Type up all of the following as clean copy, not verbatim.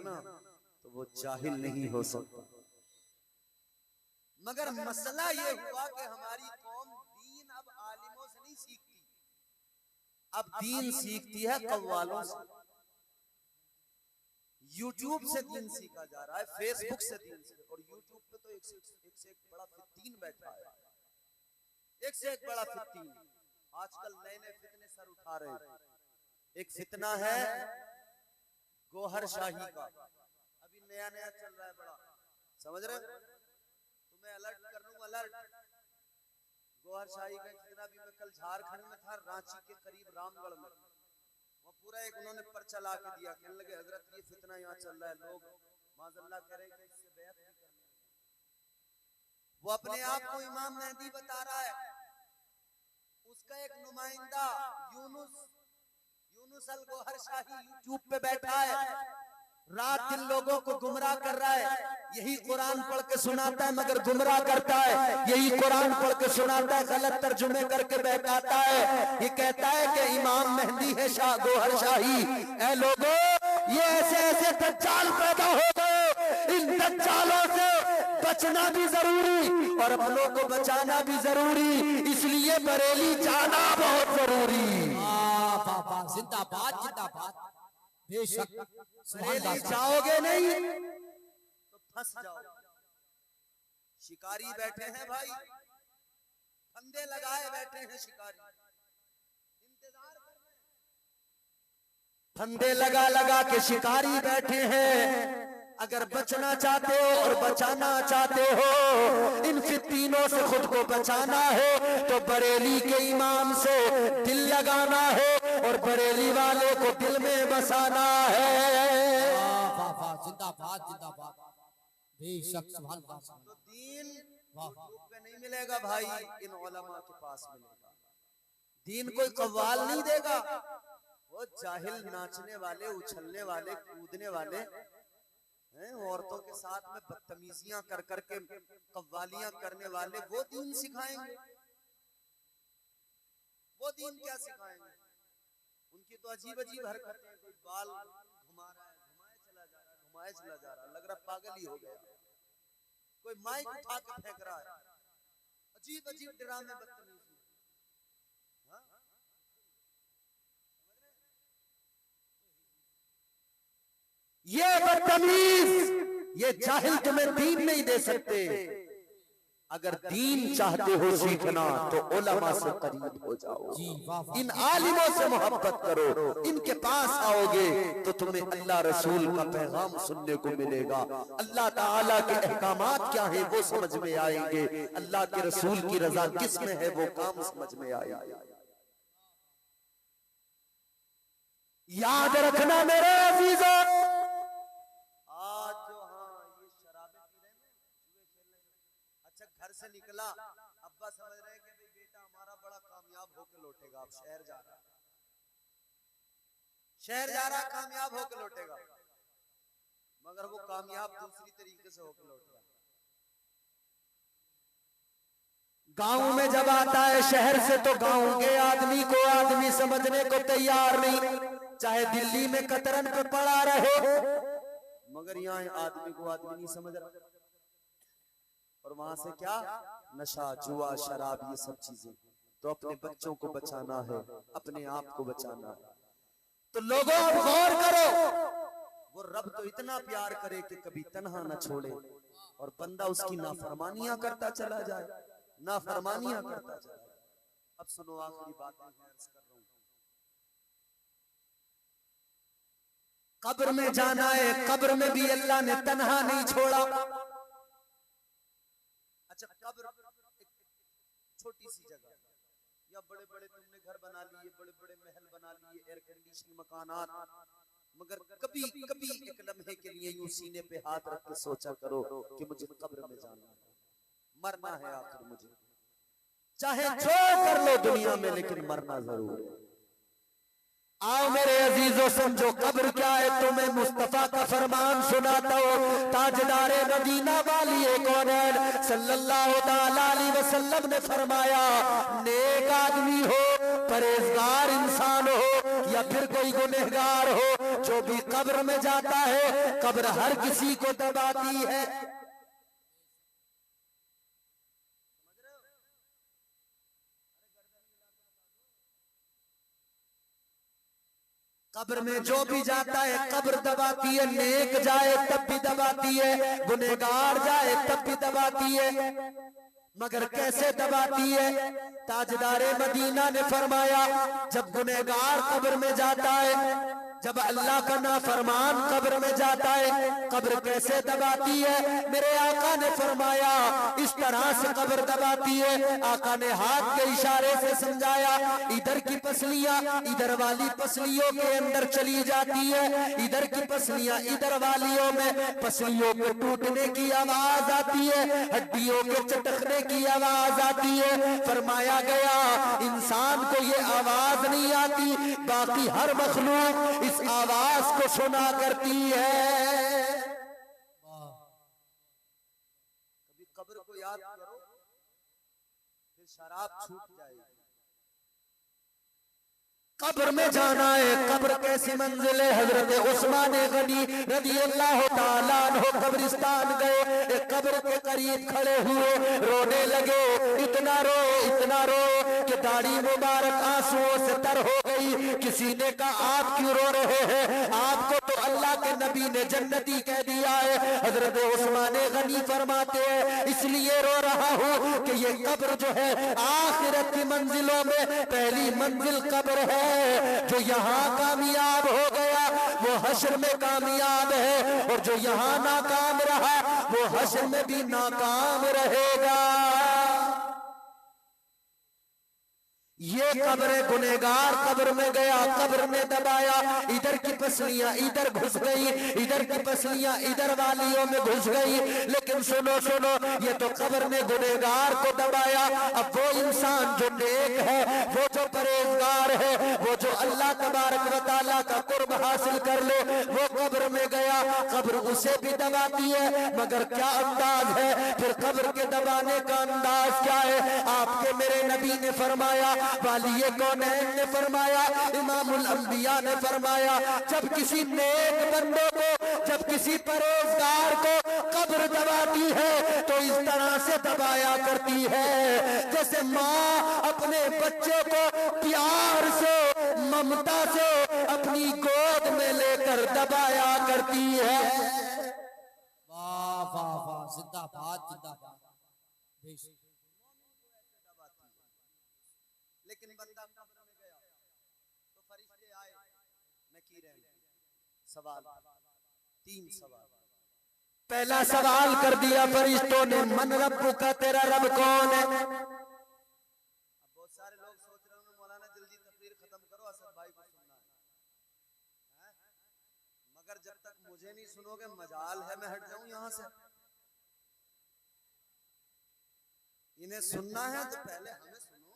ना तो वो जाहिल नहीं हो सकता। मगर मसला ये हुआ कि हमारी कौम दीन अब आलिमों से नहीं सीखती, अब दीन सीखती है कव्वालों से। यूट्यूब से दीन सीखा जा रहा है, फेसबुक से दीन सीखा, और यूट्यूब पे तो एक से एक बड़ा फित्तीन बैठा है, एक से एक बड़ा फित्तीन। आजकल नए नए फितने सर उठा रहे हैं। एक फितना है गोहर शाही का, अभी नया नया चल रहा है, बड़ा समझ रहे, तुम्हें अलर्ट कर दूं, अलर्ट। गोहर शाही का फितना भी, मैं कल झारखंड में था, रांची के करीब रामगढ़ में, वो पूरा एक उन्होंने पर्चा ला के दिया, कहने लगे हजरत ये फितना यहाँ चल रहा है, लोग माज़अल्लाह कह रहे हैं कि इससे बैत भी करनी है। वो अपने आप को इमाम मेहदी बता रहा है, उसका एक नुमाइंदा यूनुस अल गोहर शाही यूट्यूब पे बैठा है, रात दिन लोगों को गुमराह कर रहा है। यही कुरान पढ़ के सुनाता है मगर गुमराह करता है, यही कुरान पढ़ के सुनाता है गलत तर्जुमे करके बहकाता है। ये कहता है कि इमाम मेहदी है शाह गोहर शाही। ऐ लोगों, ये ऐसे ऐसे दज्जाल पैदा हो गए, इन दज्जालों से बचना भी जरूरी और अपनों को बचाना भी जरूरी, इसलिए बरेली जाना बहुत जरूरी। जिंदाबाद जिंदाबाद, बेशक। बरेली जाओगे नहीं तो फंस जाओगे। शिकारी बैठे हैं भाई, फंदे लगाए बैठे हैं शिकारी, इंतजार कर रहे हैं, फंदे लगा लगा के शिकारी बैठे हैं। अगर बचना चाहते हो और बचाना चाहते हो, इन फित्तीनों से खुद को बचाना है तो बरेली के इमाम से दिल लगाना है और बरेली वाले को दिल में बसाना है। जिंदाबाद जिंदाबाद, बेशक। तो दीन यूट्यूब पे नहीं मिलेगा भाई, इन उलमा के पास मिलेगा। दीन कोई कव्वाल नहीं देगा, वो जाहिल नाचने वाले, उछलने वाले, कूदने वाले, औरतों के साथ में बदतमीजियां कर करके कव्वालियां करने वाले, वो दीन सिखाएंगे। वो दीन क्या सिखाएंगे? उनकी तो अजीब अजीब हरकतें हैं, कोई बाल घुमा रहा है, घुमाए चला जा रहा है, घुमाए चला जा रहा है, लग रहा पागल ही हो गया। कोई माइक उठा के फेंक रहा है, अजीब अजीब ड्रामे, बदतमीजी। ये बदतमीज, ये जाहिल तुम्हें दीन नहीं दे सकते। अगर दीन चाहते हो सीखना तो उलमा से करीब हो जाओ, इन आलिमों से मोहब्बत करो, इनके पास आओगे तो तुम्हें अल्लाह रसूल का पैगाम सुनने को मिलेगा। अल्लाह ताला के अहकामात क्या है वो समझ में आएंगे, अल्लाह के रसूल की रजा किस में है वो काम समझ में आएगा। याद रखना मेरे अजीजों, घर से निकला, अब्बा समझ रहे हैं कि भाई बेटा हमारा बड़ा कामयाब होकर लौटेगा, अब शहर जा रहा है, शहर जा रहा, कामयाब होकर लौटेगा, मगर वो कामयाब दूसरी तरीके से होकर लौट रहा। गांव में जब आता है शहर से तो गांव के आदमी को आदमी समझने को तैयार नहीं, चाहे दिल्ली में कतरन पे पड़ा रहे, मगर यहाँ आदमी को आदमी नहीं समझ रहा। और वहां से क्या, नशा, जुआ, शराब, ये सब चीजें। तो अपने बच्चों को बचाना है, अपने आप को बचाना है। तो लोगों अब गौर करो, वो रब तो इतना प्यार करे कि कभी तन्हा न छोड़े, और बंदा उसकी नाफरमानियां करता चला जाए, नाफरमानियां करता चला जाए। अब सुनो आखिरी बात मैं अर्ज कर रहा हूं। कब्र में जाना है, कब्र में भी अल्लाह ने तन्हा नहीं छोड़ा। अच्छा, कब्र एक छोटी सी जगह, या बड़े बड़े तुमने घर बना लिए, बड़े बड़े महल बना लिए, एयर कंडीशन मकानात, मगर कभी कभी एक लम्हे के लिए यूं सीने पे हाथ रख के सोचा करो कि मुझे कब्र में जाना है, मरना है आखिर मुझे, चाहे जो कर लो दुनिया में, लेकिन मरना जरूर है। आओ मेरे अजीजों, समझो कब्र क्या है। तुम्हें मुस्तफा का फरमान सुनाता हूँ। ताजदारे मदीना वाली कौनैन सल्लल्लाहु ताला अलैहि वसल्लम ने फरमाया, नेक आदमी हो, परहेजगार इंसान हो, या फिर कोई गुनहगार हो, जो भी कब्र में जाता है कब्र हर किसी को दबाती है। कब्र में जो भी जाता है कब्र दबाती है, नेक जाए तब भी दबाती है, गुनहगार जाए तब भी दबाती है। मगर कैसे दबाती है? ताजदारे मदीना ने फरमाया जब गुनहगार कब्र में जाता है, जब अल्लाह का नाफरमान कब्र में जाता है, कब्र कैसे दबाती है? मेरे आका ने फरमाया इस तरह से कब्र दबाती है। आका ने हाथ के इशारे से समझाया, इधर की पसलियां इधर वाली पसलियों के अंदर चली जाती है, इधर की पसलियां इधर वालियों में, पसलियों के टूटने की आवाज आती है, हड्डियों के चटकने की आवाज आती है। फरमाया गया इंसान को ये आवाज नहीं आती, बाकी हर मखलूक इस आवाज को सुना करती है। कभी कब्र को याद करो, फिर शराब छूट जाएगी। कब्र में जाना है, कब्र कैसी मंजिल है। हजरत उस्मान गनी रज़ी अल्लाह तआला अन्हु कब्रिस्तान गए, एक कब्र के करीब खड़े हुए, रोने लगे। इतना रोए कि दाढ़ी मुबारक आंसुओं से तर हो गई। किसी ने कहा आप क्यों रो रहे हैं? आपको तो अल्लाह के नबी ने जन्नती कह दिया है। हजरत उस्मान गनी फरमाते हैं इसलिए रो रहा हूँ कि ये कब्र जो है आखिरत की मंजिलों में पहली मंजिल कब्र है। जो यहाँ कामयाब हो गया वो हश्र में कामयाब है, और जो यहाँ नाकाम रहा वो हश्र में भी नाकाम रहेगा। ये कब्र गुनहगार कब्र में गया, कब्र में दबाया, इधर की पसलियां इधर घुस गई, इधर की पसलियां इधर वालियों में घुस गई। लेकिन सुनो ये तो कब्र में गुनहगार को दबाया। अब वो इंसान जो नेक है, वो जो परहेजगार है, वो जो अल्लाह तबारक व तआला का कुर्ब हासिल कर ले, वो कब्र में गया, कब्र उसे भी दबाती है। मगर क्या अंदाज है? फिर कब्र के दबाने का अंदाज क्या है? आपके मेरे नबी ने फरमाया, वालिये कौनैन ने फरमाया, इमामुल अंबिया ने फरमाया, जब किसी नेक बंदे को, जब किसी परहेजगार को कब्र दबाती है तो इस तरह से दबाया करती है जैसे माँ अपने बच्चे को प्यार से, ममता से अपनी गोद में लेकर दबाया करती है। वाह वाह वाह, जिंदाबाद जिंदाबाद। लेकिन बंदा कब्र में गया तो फरिश्ते आए, नकीरें, सवाल, 3 सवाल। पहला सवाल कर दिया फरिश्तों ने, मन रब्बु का, तेरा रब कौन है? अब बहुत सारे लोग सोच रहे होंगे मौलाना जल्दी तकरीर खत्म करो, असद भाई को सुनना है? मगर जब तक मुझे नहीं सुनोगे मजाल है मैं हट जाऊं यहाँ से। इन्हें सुनना है तो पहले हमें सुनो,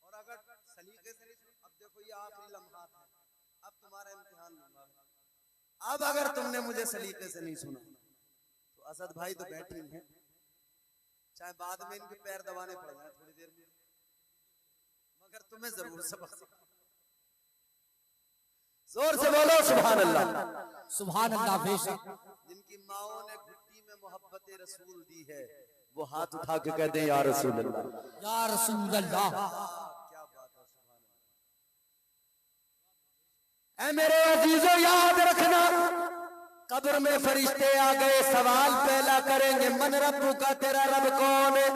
और अगर सलीके से अब देखो ये आखिरी लम्हात है, अब तुम्हारा इम्तिहान लूंगा। अब अगर तुमने मुझे सलीके से नहीं सुना तो असद भाई तो बैठे ही हैं, चाहे बाद में इनके पैर दबाने पड़ जाए थोड़ी देर में, मगर तुम्हें जरूर सबक सिखा। जोर से बोलो सुभान अल्लाह, सुभान अल्लाह। बेशक जिनकी माओ ने घुट्टी में मोहब्बत रसूल दी है वो हाथ उठा के कहते हैं या रसूल अल्लाह, या रसूल अल्लाह। क्या बात है, सुभान अल्लाह। ऐ मेरे अजीजों याद रखना, कब्र में फरिश्ते आ गए, सवाल पहला करेंगे, मन रब्बु का, तेरा रब कौन है?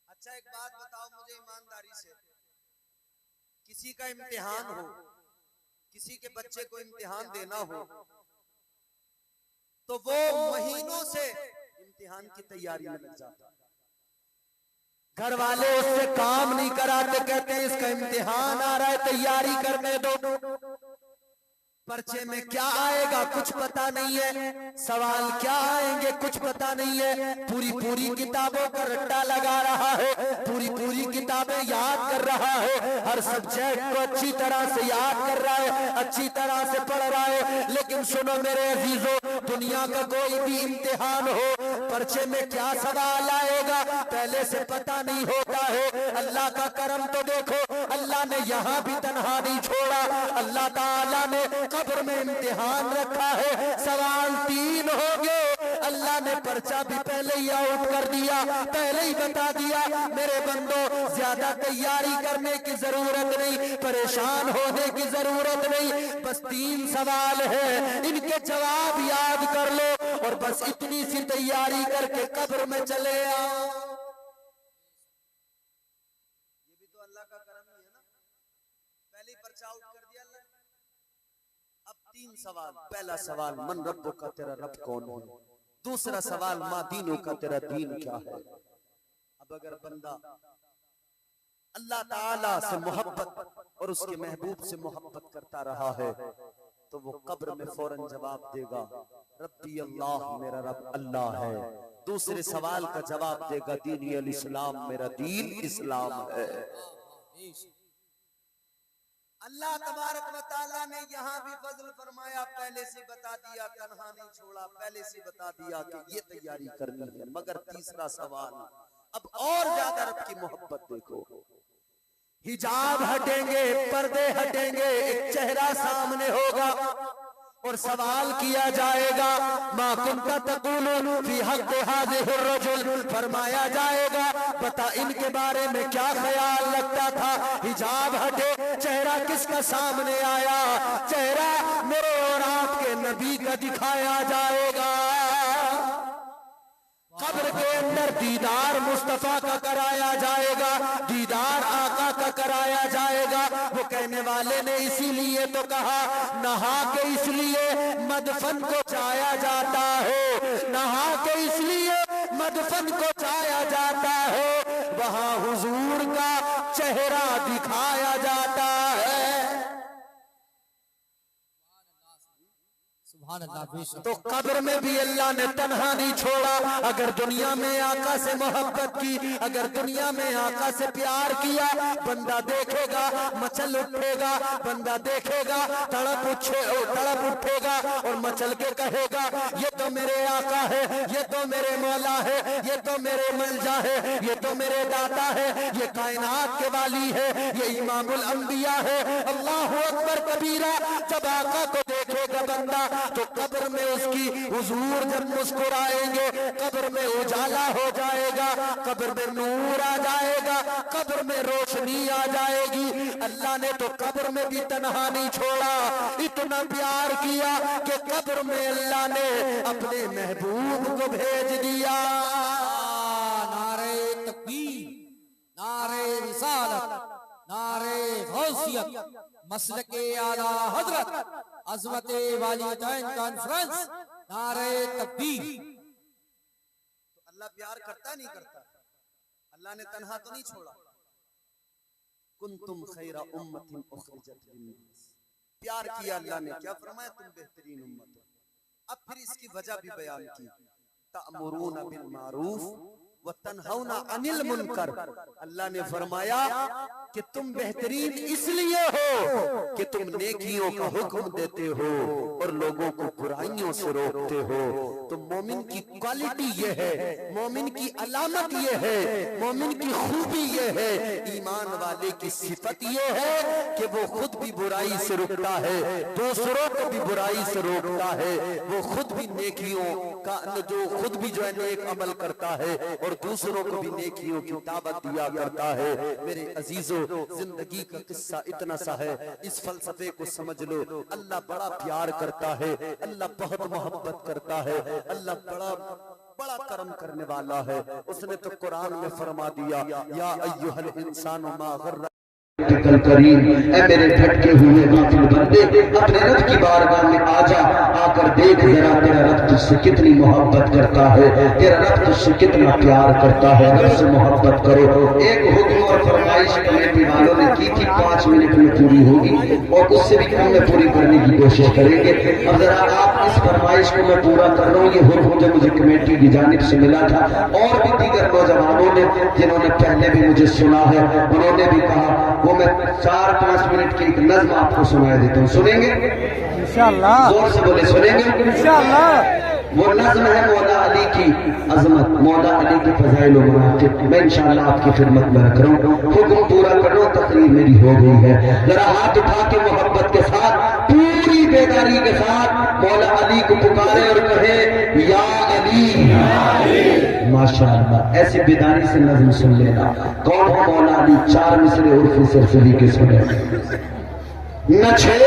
अच्छा एक बात बताओ मुझे ईमानदारी से, किसी का इम्तिहान हो, किसी के बच्चे को इम्तिहान देना हो तो वो महीनों से इम्तिहान की तैयारी में लग जाता है। घर वाले उससे काम नहीं कराते, कहते हैं इसका इम्तिहान आ रहा है तैयारी करने दो। पर्चे में क्या आएगा कुछ पता नहीं है, सवाल क्या आएंगे कुछ पता नहीं है। पूरी पूरी किताबों का रट्टा लगा रहा है, पूरी पूरी किताबें याद कर रहा है, हर सब्जेक्ट को अच्छी तरह से याद कर रहा है, अच्छी तरह से पढ़ रहा है। लेकिन सुनो मेरे अजीजों, दुनिया का कोई भी इम्तिहान हो, पर्चे में क्या सवाल आएगा पहले से पता नहीं होता है। अल्लाह का करम तो देखो, अल्लाह ने यहाँ भी तन्हा नहीं छोड़ा। अल्लाह ताला ने कब्र में इम्तिहान रखा है, सवाल 3 हो गए। अल्लाह ने पर्चा भी पहले ही आउट कर दिया, पहले ही बता दिया। मेरे बंदो, ज्यादा तैयारी करने की जरूरत नहीं, परेशान होने की जरूरत नहीं, बस 3 सवाल है, इनके जवाब याद कर लो और बस इतनी सी तैयारी करके कब्र में चले आओ। ये भी तो अल्लाह का करम ही है ना, पहले पर्चा आउट कर दिया अल्लाह। अब 3 सवाल, पहला सवाल मन रब्बो का, तेरा रब कौन है। दूसरा सवाल मा दीनों का, तेरा दीन क्या है। अब अगर बंदा अल्लाह ताला से मोहब्बत और उसके महबूब से मोहब्बत करता रहा है तो वो कब्र में फौरन जवाब देगा रब्बी अल्लाह, मेरा रब अल्लाह है। दूसरे सवाल का जवाब देगा दीनी अल इस्लाम, मेरा दीन इस्लाम है। अल्लाह तबारक व तआला ने यहाँ भी फजल फरमाया, पहले से बता दिया, तन्हा नहीं छोड़ा, पहले से बता दिया कि ये तैयारी करनी है। मगर तीसरा सवाल, अब और ज्यादा रब की मोहब्बत देखो। हिजाब हटेंगे, पर्दे हटेंगे, एक चेहरा सामने होगा और सवाल किया जाएगा मा कुन्ता तक़ूलू फी हक़्क़ि हाज़िहि रजुल, फरमाया जाएगा बता इनके बारे में क्या ख्याल लगता था। हिजाब हटे, चेहरा किसका सामने आया, चेहरा मेरे और आपके नबी का दिखाया जाएगा। कब्र के अंदर दीदार मुस्तफा का कराया जाएगा, दीदार आका का कराया जाएगा। वो कहने वाले ने इसीलिए तो कहा नहा के इसलिए मदफन को चाया जाता है, नहा के इसलिए मदफन को चाया जाता है, वहां हुजूर का चेहरा दिखाया जाता है। तो कब्र में भी अल्लाह ने तन्हा नहीं छोड़ा। अगर दुनिया में आका से मोहब्बत की, अगर दुनिया में आका से प्यार किया, बंदा देखेगा मचल उठेगा, बंदा देखेगा तड़प उठेगा और मचल के कहेगा ये तो मेरे आका है, ये तो मेरे मौला है, ये तो मेरे मलजा है, ये तो मेरे दाता है, ये कायनात के वाली है, ये इमामुल अंबिया है। अल्लाहु अकबर कबीरा। जब आका को देखेगा बंदा तो कब्र में उसकी हुजूर जब मुस्कुराएंगे, कब्र में उजाला हो जाएगा, कब्र में नूर आ जाएगा, कब्र में रोशनी आ जाएगी। अल्लाह ने तो कब्र में भी तन्हा नहीं छोड़ा, इतना प्यार किया कि कब्र में अल्लाह ने अपने महबूब को भेज दिया। नारे तकबीर, नारे रिसालत, नारे गौसियत, मसलके आला हजरत, अज़मते वालिदैन कॉन्फ्रेंस, नारे तकबीर। तो अल्लाह प्यार करता नहीं करता, अल्लाह ने तन्हा तो नहीं छोड़ा। कुंतुम खैरा उम्मतिन उखरिजत लिन्नास, प्यार किया अल्लाह ने, क्या फरमाया तुम बेहतरीन उम्मत हो। अब फिर इसकी वजह भी बयान की, तअमुरूना बिल मारूफ व तन्हौना अनिल मुनकर। अल्लाह ने फरमाया कि तुम बेहतरीन इसलिए हो कि तुम नेकियों का हुक्म देते हो और लोगों को बुराइयों से रोकते हो। तो मोमिन की क्वालिटी ये है, मोमिन की अलामत ये है, मोमिन की खूबी ये है, ईमान वाले की सिफत ये है कि वो खुद भी बुराई से रुकता है, दूसरों को भी बुराई से रोकता है, वो खुद भी नेकियों का जो खुद भी जो है नेक अमल करता है और दूसरों को भी नेकियों की दावत दिया करता है। मेरे अजीजों, जिंदगी का किस्सा इतना सा है, इस फलसफे को समझ लो। अल्लाह बड़ा प्यार करता है, अल्लाह बहुत मोहब्बत करता है, अल्लाह बड़ा बड़ा करम करने वाला है। उसने तो कुरान में फरमा दिया या अय्युहल इंसानु मा गर्रा करीम, ऐ मेरे भटके हुए गाफिल बंदे अपने रब की बारगाह में आजा, आकर देख जरा तेरा रब तुझसे कितनी मोहब्बत करता है, तेरा रब तुझसे कितना प्यार करता है। रब से मोहब्बत करो। एक हुक्म और फरमाइश कमेटी वालों ने की थी 5 मिनट में पूरी होगी और उससे भी कम में पूरी करने की कोशिश करेंगे। अब जरा आप इस फरमाइश को मैं पूरा कर रहा हूँ। ये हुर्फ जो मुझे कमेटी की जानिब से मिला था और भी दीगर नौजवानों ने जिन्होंने पहले भी मुझे सुना है उन्होंने भी कहा, वो मैं 4-5 मिनट की एक नज्म आपको सुनाया देता हूँ। सुनेंगे इंशाअल्लाह? जोर से बोले, सुनेंगे इंशाअल्लाह? वो नज्म है मौला अली की अजमत, मौला अली की फजाइल व मनाक़िब। मैं इंशाअल्लाह आपकी खिदमत में रख रहा हूँ। हुक्म पूरा करो, तकरीर मेरी हो गई है। जरा हाथ उठा के मोहब्बत के साथ, पूरी बेदारी के साथ मौला अली को पुकारे और कहे या अली। माशाअल्लाह, ऐसी बेदारी से नज्म सुन लेना। कौन है मौला अली? 4 मिसरे उर्फ सरसरी के सुने न छे